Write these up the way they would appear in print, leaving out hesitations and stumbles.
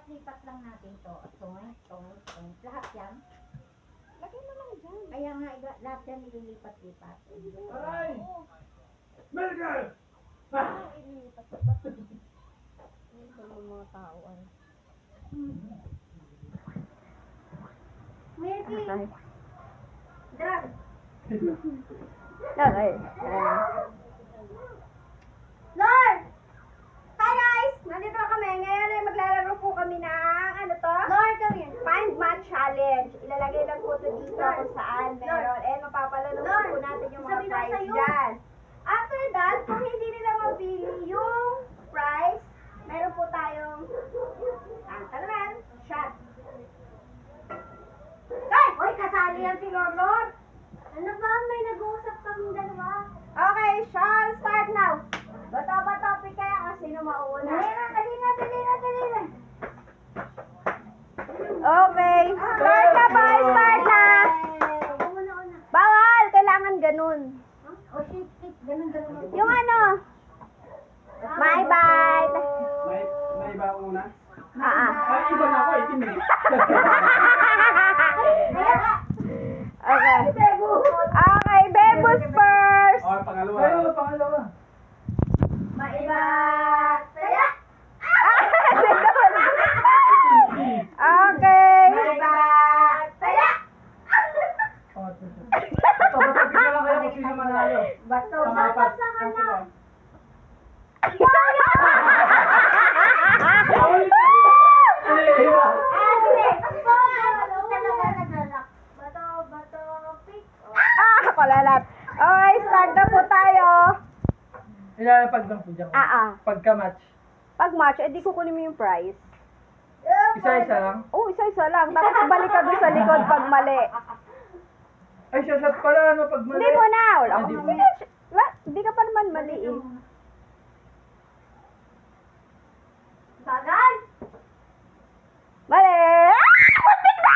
Lipat-lipat lang natin to. Tong. Lahat yan. Lagay mo lang dyan. Kaya nga, lahat yan nililipat-lipat. Aray! Melgar! Ilipat-lipat. Ito yung mga tao ay. Milky! Drag! Okay. Lord! Hi guys! Nandito na kami. Ngayon ay maglalaro po kami ng ano to? Lord, come here. Find Match Challenge. Ilalagay lang po ito dito kung saan meron. And mapapalalo po natin yung mga sabi na prize sa'yo. dyan. After that, kung hindi nila mabili yung prize, meron po tayong tanaman, shot. Ay! Uy, kasali yan si Lord Lord! Ano ba? May nag-uusap kaming dalawa. Okay, shall start now. Bato-bato, pick kaya kung sino mauuna. Dali na. Okay, start na ba? Start na! Una. Bawal! Kailangan ganun. Oh, shit. Ganun. Yung ano? My bite! May iba una? Ah. Ay, iba na ako, itim eh. Okay. Okay, Bebus first! Oh, pangalawa. Pangalawa. Maiba! Saya! Okay. Maiba! Saya! Bato, picture lang kayo kung sino manalo. Bato. Pang-apat. Sa kana. Sige. Sige. Talaga naglalak. Bato, pick. Kalalat. Okay, start na po tayo. Ilalapag lang po dyan. Pagka-match. Pag match, edi kukunin mo yung prize. Isa-isa lang. Oh, isa-isa lang. Tapos balik ka doon sa likod pag mali. Ay, shot pala, ano, pag mali. Hindi mo na. Wala Ah, akong di mo. sige. Hindi ka pa naman mali eh. Bagal! Mali! Muntik na!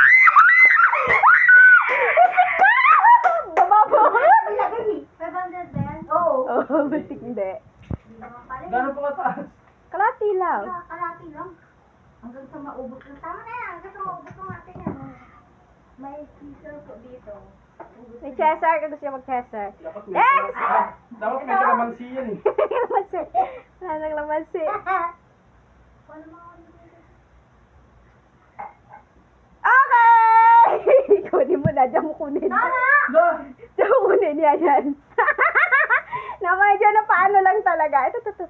Baba po. Ilagay eh. 500 ba yan? Oo. Oh, muntik hindi. Gano'n po kataas? Kalati lang. Kalati lang. Hanggang sa maubos lang. Tama na yan. Hanggang sa maubos lang natin yan. May teaser ko dito. May Cesar, ka gusto niya mag-Cesar. Dapat Next! Dapat may kalamansi yan eh. Lamansi. Wala nang lamansi. Wala mga dito. Okay! Kunin mo na. Diyan mo kunin. Tama! Da! Diyan mo kunin yan. Naman dyan na paano lang talaga. Ito.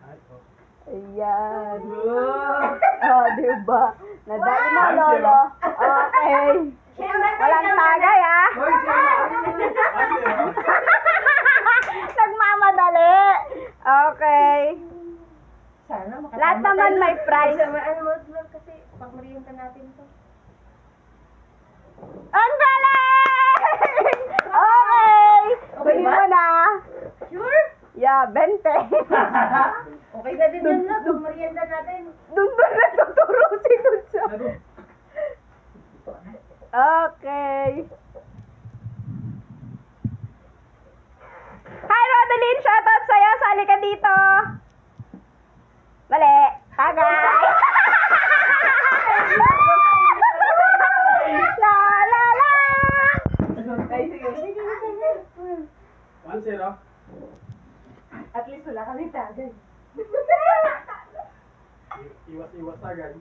Ay, oh. Ayan. Wow! Oh, diba? Nadali mo, lolo. Okay. Walang tagay, ah. Hoy, siya. Nagmamadali. Okay. Sana Lahat naman may prize. kasi pagmariunta natin to. Ang galing! Okay. Kunin mo na. Sure? Yeah, 20. Okay na din yan lang. Pagmariunta natin. Doon nagtuturo si Tutsa. Okay. Hi, Rodeline! Shoutout sa'yo! Sali ka dito! Mali! Tagay! La la la! Ay, sige. 1-0. At least wala kami tagay. Iwas agad.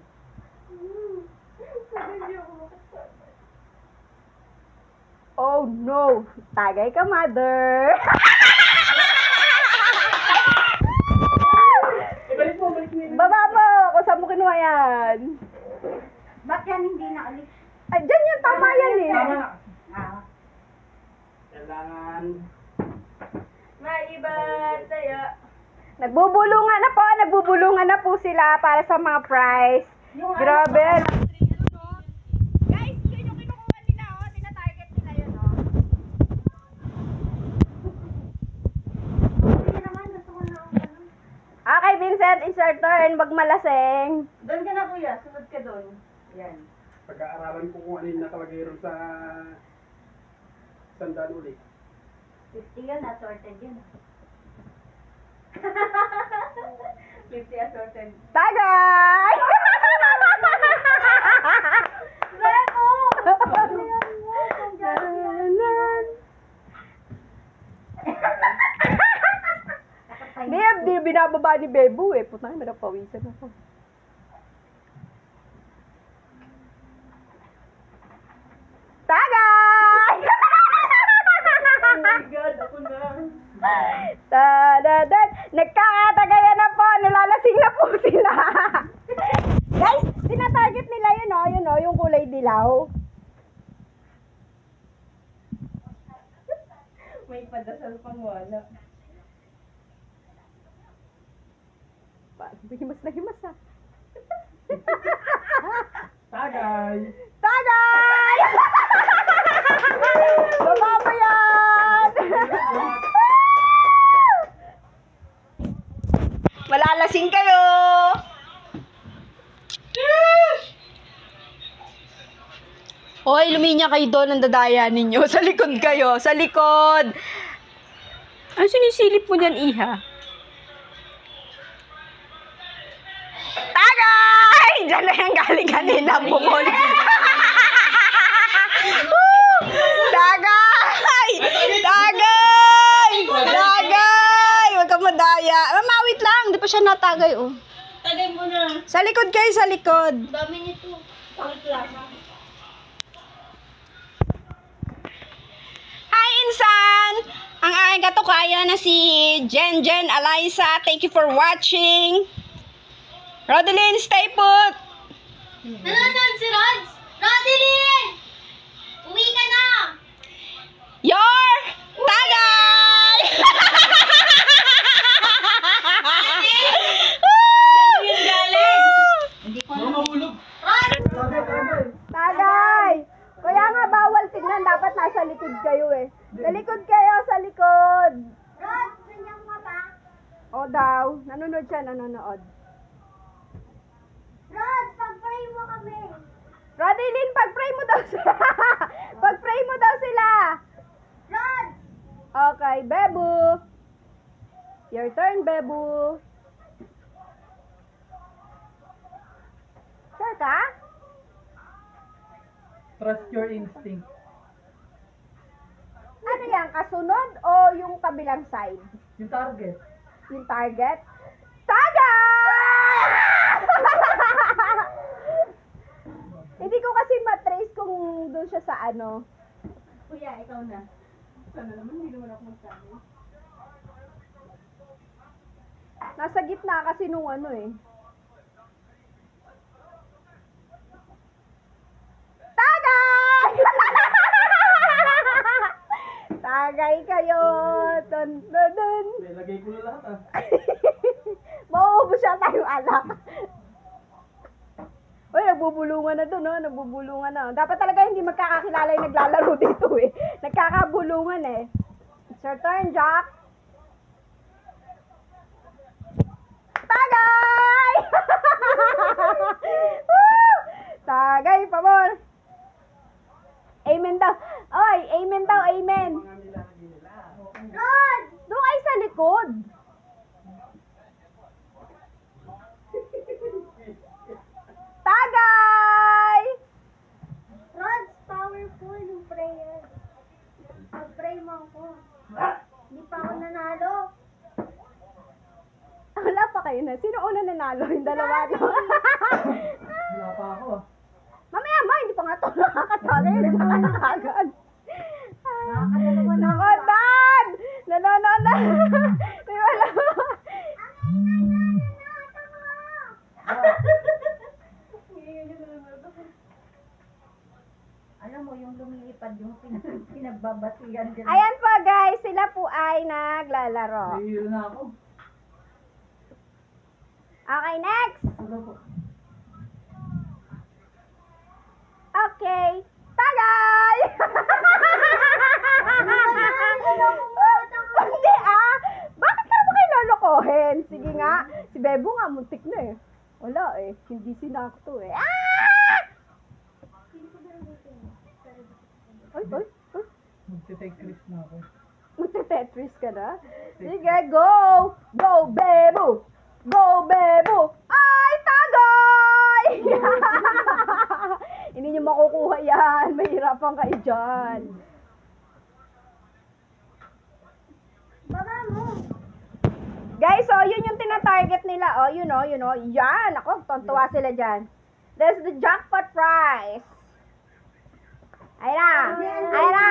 Oh no! Tagay ka, mother! Balik mo yun. Baba mo! Kung saan mo kinuha yan? Ba't yan hindi naalis? Ay, dyan yun! Tama yan eh! Tama na. Ah. Kailangan. Maiba tayo. Nagbubulungan na po sila para sa mga prize. Grabe! Guys, yun yung kinukuha nila, oh. Tina-target nila yun, oh. Hindi naman, gusto ko na ako. Okay, Vincent, it's your turn. Magmalasing. Doon ka na kuya, sunod ka doon. Yan. Pag-aaralan ko kung ano yung nakalagay rin sa sandal ulit. 50 yan, assorted yan. 50 assorted. Tagay! Remo! Hindi binababa ni Bebo eh. Putang ina, napawisan ako. Tagay! Oh my God, ako na. Tadadan! Nagkakatagayan na po! Nalalasing na po sila! Guys, tinatarget nila yun o, yung kulay dilaw. May padasal pang wala. Himas na himas ha. Tagay! Tagay! Baba mo yan! Malalasing kayo! Hoy, luminya kayo doon ang dadaya ninyo. Sa likod kayo. Sa likod! Ano sinisilip mo niyan, Iha? Tagay! Diyan na yung galing kanina. Bumol. Tagay! Tagay! Tagay! Huwag kang madaya. Mamawit lang. Di pa siya natagay, oh. Tagay mo na. Sa likod kayo, sa likod. Dami nito. Pangit lang. Hi, Insan! Ang aking katukaya na si Jen Eliza. Thank you for watching. Rodeline, stay put! Nanonood si Rods! Rodeline! Uwi ka na! Your Tagay! Hindi ko Mga mahulog. Rods! Tagay! Kaya nga bawal tignan. Dapat nasa likod kayo eh. Sa likod kayo, sa likod. Rods, ganyan ka ba? O daw. Nanonood siya, nanonood. Rods, pag-pray mo kami. Rodeline, pag-pray mo daw sila. Pag-pray mo daw sila. Rods! Okay, Bebu. Your turn, Bebu. Sure ka? Trust your instinct. Ano yan? Kasunod o yung kabilang side? Yung target. Yung target? Tagay! Hindi ko kasi matrace kung doon siya sa ano. Kuya, ikaw na. Sana naman, hindi naman ako magsabi. Nasa gitna kasi nung ano eh. Tagay! Tagay kayo! Dun, dun, dun. May lagay ko na lahat ah. Mauubos siya tayong alak. Uy, nagbubulungan na doon, no? Nagbubulungan na. Dapat talaga hindi magkakakilala yung naglalaro dito, eh. Nagkakabulungan, eh. It's your turn, Jack. Tagay! Woo! Tagay, pamor. Amen daw. Oy, amen daw, amen. Mga nilagay nila. Rods! Doon ay sa likod. Tagay! Rods, powerful yung prayer. Pag-pray mo ako. Hindi pa ako nanalo. Wala pa kayo na. Sino una nanalo? Yung dalawa, no? Wala pa ako ah. Mamaya ba? Hindi pa nga ito nakakatagay. Nakakagad. Nakakadalawa na Nako, Dad! Nanonood na. Wala. Alam mo, yung lumilipad yung pinagbabatigan dyan. Ayan po, guys. Sila po ay naglalaro. Nahihilo na ako. Okay, next. Ano po? Okay. Tagay! Hindi ah. Bakit ka mo kayo lolokohin? Sige nga. Si Bebo nga, muntik na eh. Wala eh. Hindi sinakto eh. Ah! Ay, ay, ay. Magte-take risk na ako. Magte-Tetris ka na? Sige, go! Go, Bebo! Go, Bebo! Ay, tagay! Hindi nyo makukuha yan. Mahirapan kayo dyan. Baba mo. Guys, so yun yung tina-target nila. Oh, you know. Yan. Ako, tontuwa sila dyan. That's the jackpot prize. Ayun na. Ayun na.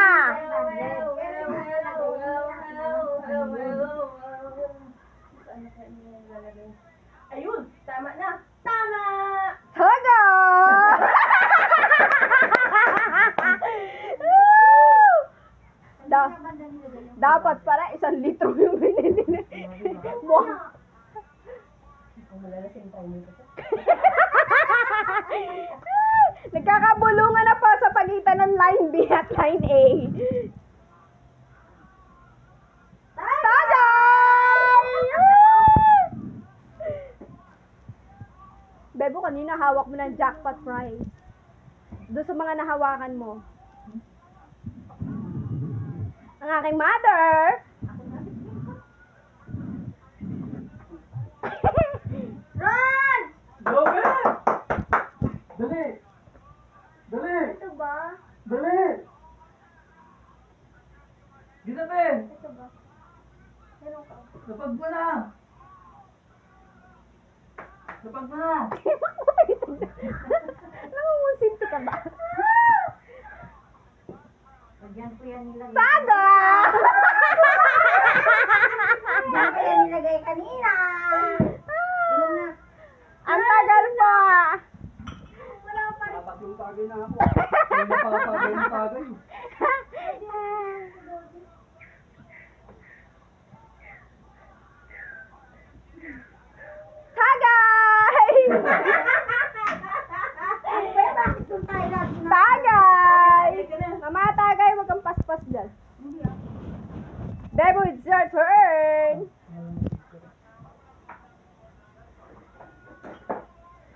Ayun, tama na. Tama! Taga! Da- dapat para 1 litro yung binili na. Wow. Kung malalasing tayo nito. Nagkakabulungan na pa sa pagitan ng line B at line A. Tagay! Bebo, kanina hawak mo ng jackpot prize. Doon sa mga nahawakan mo. Ang aking mother. Run! Go, Ben! Dali! Dali! Ito ba? Dali! Gita, Ben! Ito ba? Meron ka. Lapag mo na! Lapag mo na! Nangungusinto ka ba? Diyan ko yan nilagay. Taga! Diyan ko yan nilagay kanina. Inom na. Ang tagal pa! Wala pa rin. Dapat yung tagay na ako. Yung napapagay na tagay. Tagay! Kaya bakit kung tayo lagi na? Tagay! Mama, tagay, wag kang paspas dyan. Hindi ah. Bebo, it's your turn!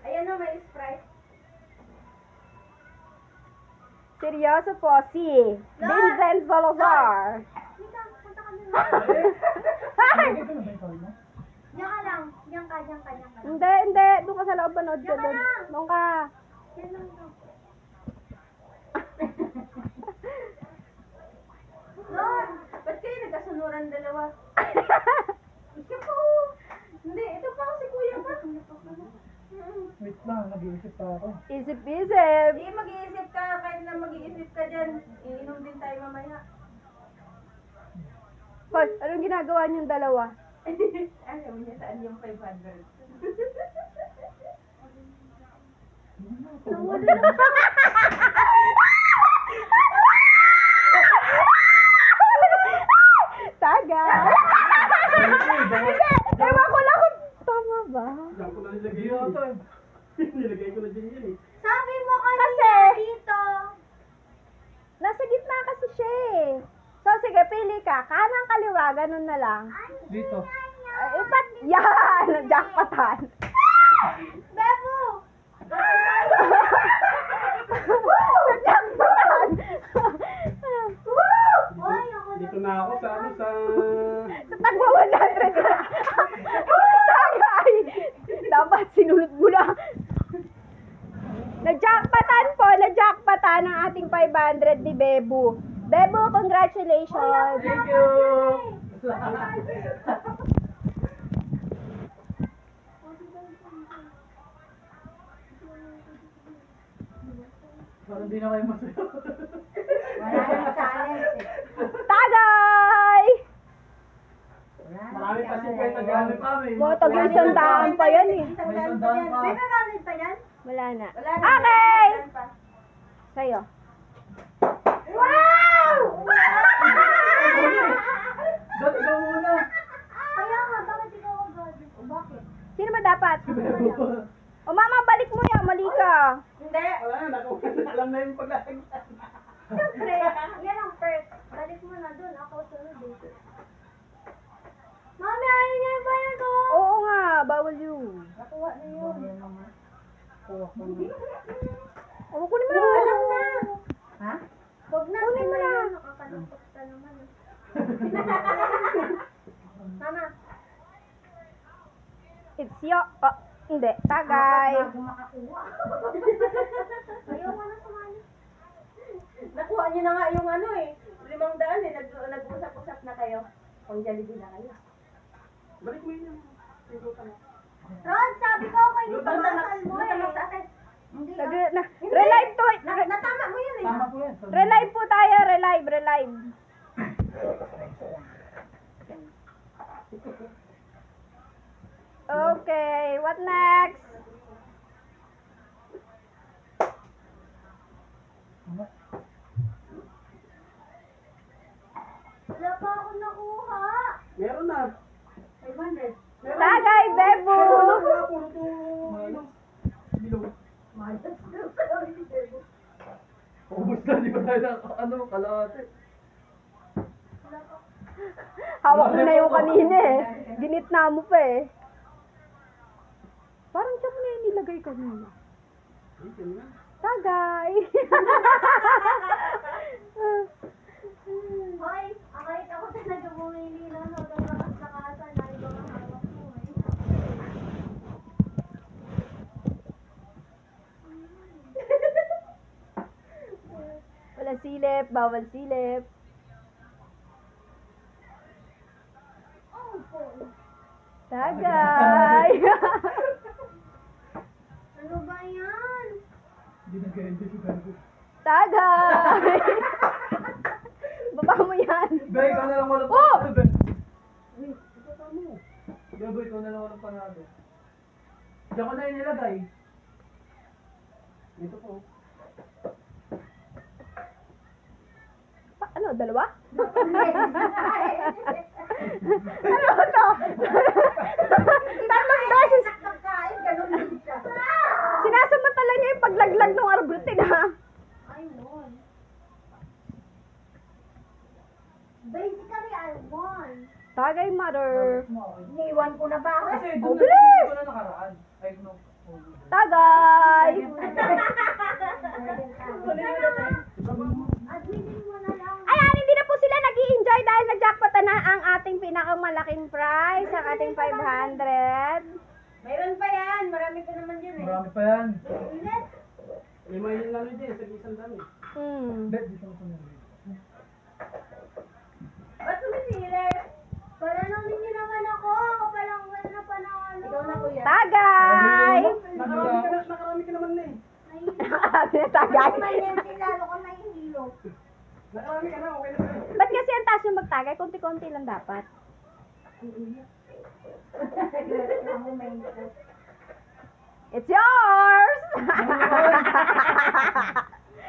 Ayan na, may Sprite. Seryoso po, si Vincent Salazar. Dito, punta ka na. Lagay ko na ba yung tawid mo? Diyan ka lang. Diyan ka. Hindi. Doon ka sa loob, panood ka doon. Doon ka. Diyan lang daw. Lord, ba't kayo nagkasunuran dalawa? Ikaw po. Hindi, ito pa kasi kuya pa. Wait lang, nag-iisip pa ako. Isip-isip. Hindi, mag-iisip ka. Kahit na mag-iisip ka dyan, iinom din tayo mamaya. Hoy, anong ginagawa niyong dalawa? Ayaw niya saan yung 500. Tagay! Ewan ko lang kung tama ba? Diyan ko na nilagay yun. Nilagay ko na dyan yun eh. Sabi mo Kasi, dito. nasa gitna kasi siya eh. So, sige, pili ka. Kanang kaliwa, ganun na lang. Dito. Ay, ba't yan? Jackpotan. Bebo! Jackpotan. Oy, ako Dito na ako sa ano sa... Sa tagwa 100 na. Tagay! Dapat sinunod mo na. Na-jackpotan po. Na-jackpotan ang ating 500 ni Bebo. Bebo, congratulations. Thank you! Parang di na kayo masaya. Wala nang challenge eh. Tagay! Marami kasi kayo nag-ano kami. Mga tag-isang daan pa yan eh. May sandaan pa. May nagamit pa yan? Wala na. Wala na. Okay! Wala pa. Sa'yo. Wow! Ba't ikaw muna? Kaya nga, bakit ikaw agad? O bakit? Sino ba dapat? O mama, balik mo yan. Mali ka. Hindi. Wala na, nakuha na. Alam na yung paglalagyan. Siyempre, yan ang first. Balik mo na dun. Ako sunod eh. Mami, ayaw niya yung bayad ko. Oo nga, bawal yun. Nakuha na yun. Kuha ko na. O, kunin mo na. Alam na. Ha? Huwag na. Kunin mo na. Nakakalungkot ka naman eh. Mama. It's your... Oh, hindi. Tagay. Bago makakuha. Ayaw nga na sumali. Nakuha niyo na nga yung ano eh. 500 eh. Nag-usap-usap na kayo. Pang Jollibee na kayo. Balik mo yun. Ron, sabi ko kayo yung pamasal mo eh. Hindi Relive to. Natama mo yun eh. Tama po yan. Relive po tayo. Relive. Okay, what next? Wala pa ako nakuha. Meron na. 500. Tagay, Bebo. Puro to. Bilog. Ubus na, di ba tayo na, kalahati. Hawak mo na yung kanina eh. Ginitna mo pa eh. Parang siya mo na yung nilagay kanina. Tagay. Hoy, kahit ako talaga bumili ng sobrang lakas-lakasan na ibang ang hawak mo eh. Wala silip, bawal silip. Oh, phone. Tagay. Ano ba yan? Hindi na ganyan si Gago. Tagay. Baba mo yan. Bay, ikaw na lang walang Oh! panalo, Bay. Uy, ito tama. Gago, ikaw na lang walang panalo. Diyan ko na yung nilagay. Ito po. Ano, dalawa? Ano to? Tatlong beses. Pagkain, ganun din siya. Sinasamantala niya yung paglaglag ng arbutin, ha? I won. Basically, I won. Tagay, mother. Iniwan ko na ba? Kasi Oh, doon bilis! na nakaraan. Ay, no. Tagay. Admitin mo na lang. Ayan, hindi na po sila nag-i-enjoy dahil na-jackpot na ang ating pinakamalaking prize, ang ating 500. Mayroon pa yan. Marami pa naman dyan eh. Marami pa yan. Ulit. Lima yun lang yun sa isang dami. Bet, dito ko na. Ba't sumisili? Para nang hindi naman ako. Ako palang wala pa na ano. Ikaw na kuya. Tagay. Nakarami ka naman na eh. Sabi na tagay. Lalo ko nahihilo. Nakarami ka na, okay na sa'yo. Ba't kasi ang taas yung magtagay? Konti-konti lang dapat. It's yours!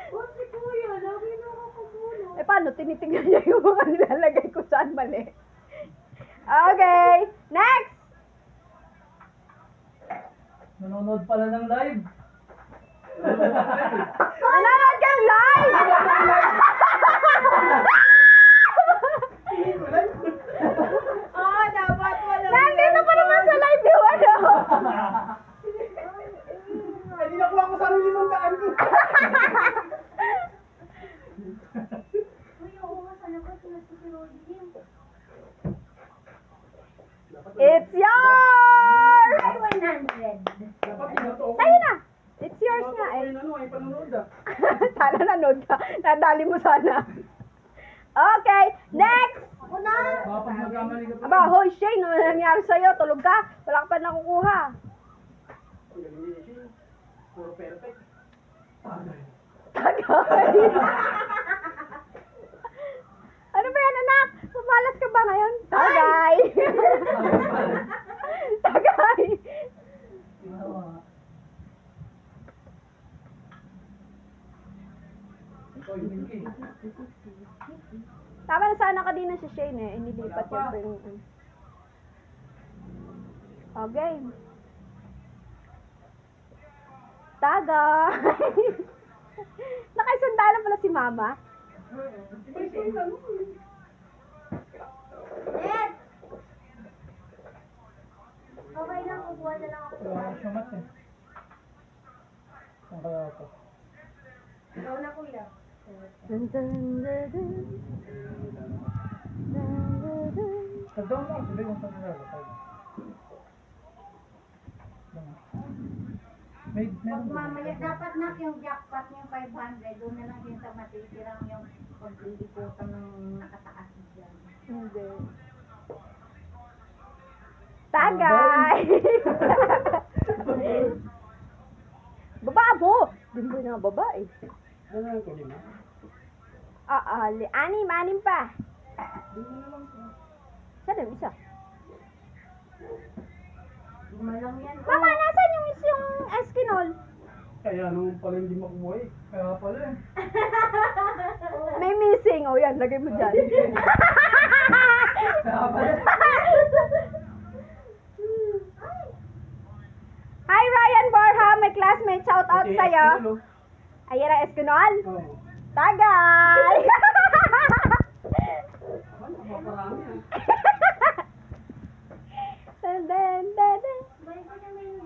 Oh, si kuya. Lagi na ako kumulo. Eh paano? Tinitingnan niya yung mga nilalagay ko saan mali. Okay, next! Nanonood pala ng live. Nanonood kang live! Ah, dapat wala. Nandito pa naman sa live yung ano! Hindi nakuha ko sarili mong daan ko. Uy, oo nga. Sana ko sinasusunod din. It's yours! Ay, 100. Dapat tinuto ko. Sa'yo na! It's yours Tinuto nga ko eh. yung ano, ay panonood ah. Sana nanood ka. Nadali mo sana. Okay, next! Ako na. Baka pag magkamali ka pa. Aba, hoy Shane, ano nangyari sa'yo? Tulog ka? Wala ka pa nakukuha. Ang galing niya siya. Puro perfect. Tagay. Tagay! Ano ba yan, anak? Pumalas ka ba ngayon? Tagay! Tagay! Ikaw yung Milky. Tama na sana kanina si Shane eh. Inilipat yung ring. Okay. Tagay! Nakaisandalan pala si Mama. Iba yung ano. Ed! Okay lang, kukuha na lang ako. Wala ko siya mat eh. Saan kaya ito? Ikaw na kuya. Dun, dun, dun, dun. Dun, Tagdaw mo, sabi kong panalo. Pag mamaya, dapat na yung jackpot yung 500, doon na lang din sa matitirang yung pagliliputan ng nakataas dyan. Hindi. Tagay! Baba mo! Bimboy na babae. Ano ko lima? Anim pa. Lima na lang siya. Saan yung isa? Lima lang yan. Mama, nasan yung Eskinol? Kaya naman pala hindi makuha eh. Kaya pala eh. May missing. O yan, lagay mo dyan. Kaya pala. Hi, Ryan Borja, my classmate. Shout out sa'yo. Ayan ang Eskinol. Oo. Tagay! Ano, maparami ah. Then. May ko na din.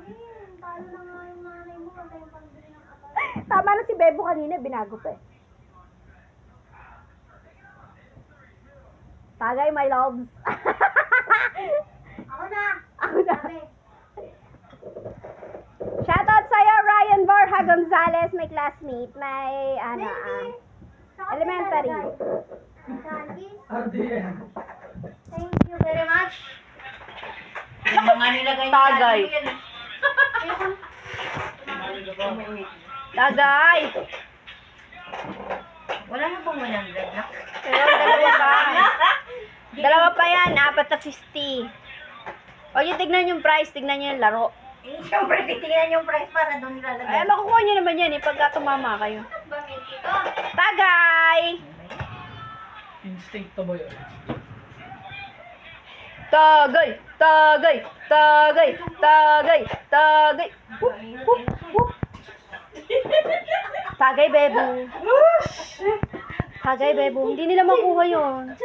Paano na nga yung nanay mo? Wala yung pambili ng kapal. Tama na si Bebo kanina, binago pa eh. Tagay, my loves. Ako na! Ako na. Sabi. Shoutout sa'yo, Ryan Borja Gonzalez, my classmate, may, Saan elementary. ilalagay? Candies? RDN. Thank you very much. Tagay. Tagay. Wala na pong 100 na. Pero dalawa pa. Dalawa pa yan, 450. O yung tignan yung price, tignan nyo yung laro. Siyempre, titingnan yung price para doon Ay, nilalagay. makukuha nyo naman yan eh, pagka tumama kayo. Bakit ito? Tagay! Instinct to ba yun? Tagay! Tagay! Tagay! Tagay! Tagay! Tagay, Bebo. Tagay, Bebo. Hindi nila makuha yun.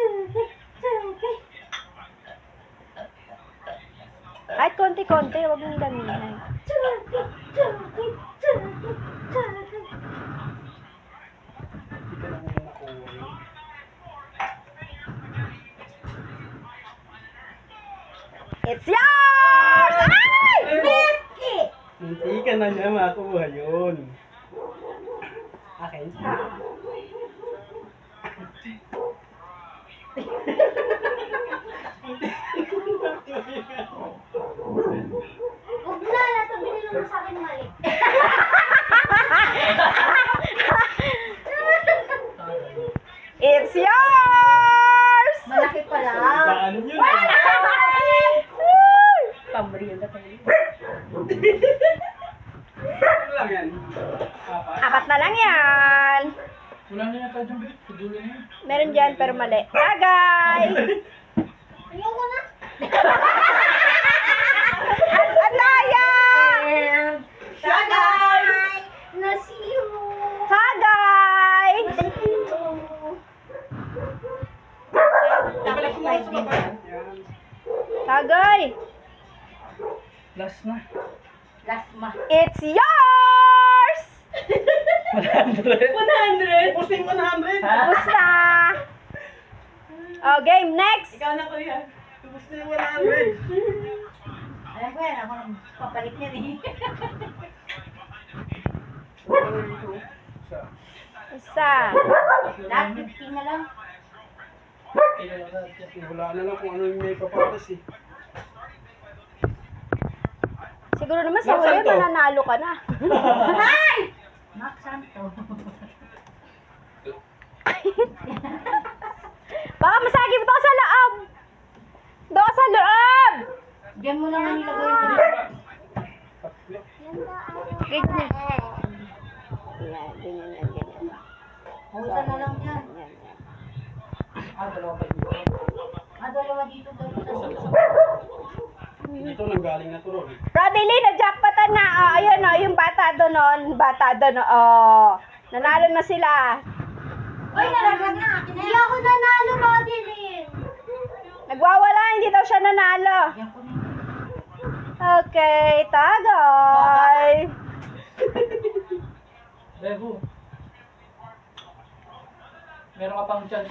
Kahit konti-konti, huwag mong damihan. Hindi ka naman makuha yun. It's yours! Ay! Hindi ka na niya makuha yun. Akin? Huwag na, natabili naman sa akin mali. It's yours! Malaki pala. Paano yun? Pamril na tayo. Ano lang yan? Apat? Apat na lang yan. Wala na yata dyan, babe. Tudulo na yan. Meron dyan, pero mali. Tagay! Ayoko na. Ang daya! Tagay! Nasiyo! Tagay! Tapos 5 din ba? Yan. Tagay! Last na. Last ma. It's yours! 100? 100! Posting 100? Tapos na! Oh, game, next! Ikaw na, kuya. Posting 100. Alam ko yan, ako nang papalit niya eh. Isa. Lahat 50 na lang. Wala na lang kung ano yung may papatas eh. Siguro naman sa Max huli, Santo. mananalo ka na. Max Santo. Baka masagip to sa loob! Doon sa loob! Diyan mo naman nilagay ito. Ganyan. Yan, ganyan. Huwag na lang yan. Yan. Dalawa pa dito. Dalawa dito, dalawa. Dito nanggaling na to ron. Rodely, na-jackpotan na. Oh, ayun, oh, yung bata doon. Oh. Nanalo na sila. Uy, nalaglag na. Hindi ako nanalo, Madeline. Nagwawala, hindi daw siya nanalo. Yan ko na. Okay, tagay. Bebo. Meron ka pang chance.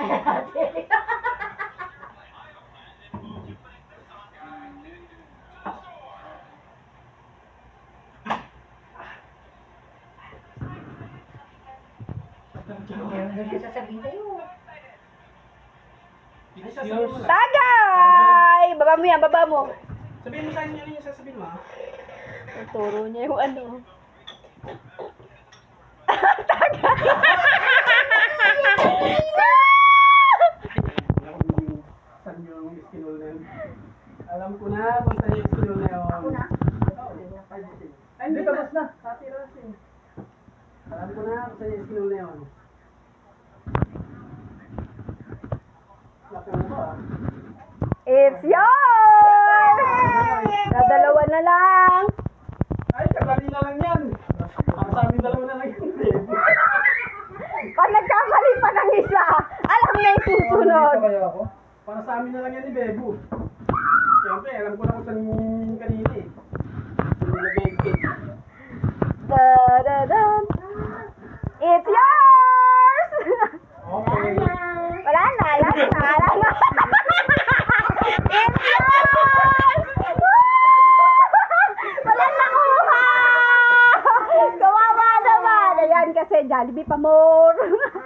sasabihin sa'yo. It's yours. Tagay! Baba mo yan, baba mo. Sabihin mo sa inyo ano yung sasabihin mo, ha? Turo niya yung ano. Saan yung iskinol na yun? Alam ko na kung saan yung iskinol na yun. Ako na? Ay, hindi, tapos na. Katira na siya. Alam ko na kung saan yung iskinol na yun. Laki mo ba? It's yours! Nadalawa na lang. Ay, kadali na lang yan. Ang sa amin dalawa na lang yun. Pag nagkamali pa ng isa, alam na yung susunod. Kaya ako? Para sa amin na lang yan ni Bebo. Siyempre, alam ko na kung saan yung kanina eh. Nilagay yung cake. Da-da-dan. It's yours! Okay. Wala na, last na, wala na. It's yours! Wala na kuha! Kawawa naman. Ayan kasi Jollibee pa more.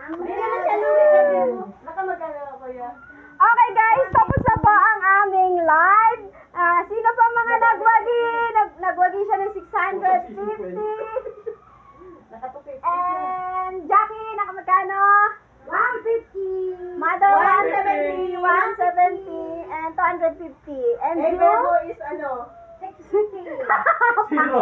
Hindi naman siya lulit. Nakamagano ako yan. Okay guys, tapos na po ang aming live. Sino pa mga nagwagi? Nagwagi siya ng 650. Nakatupit. And Jackie, nakamagkano? 150. Mother, 170. 170, and 250. And Eh, you? Bebo is ano? 650. Zero.